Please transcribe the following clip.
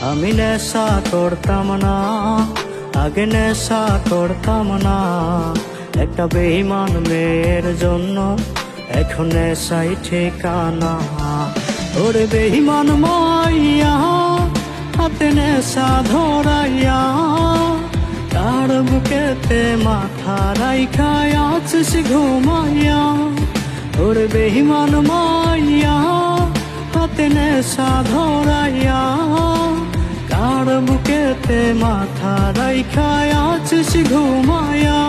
আমি নেশা করতাম না, আগে নেশা করতাম না। একটা বেঈমান মেয়ের জন্য এখন নেশাই ঠিকানা। ওরে বেঈমান মাইয়া হাতে নেশা ধরাইয়া, তার বুকেতে মাথা রাইখা আছিস ঘুমাইয়া। ওরে বেঈমান মাইয়া হাতে নেশা ধরাইয়া, কার বুকেতে মাথা রাইখা আছিস ঘুমাইয়া।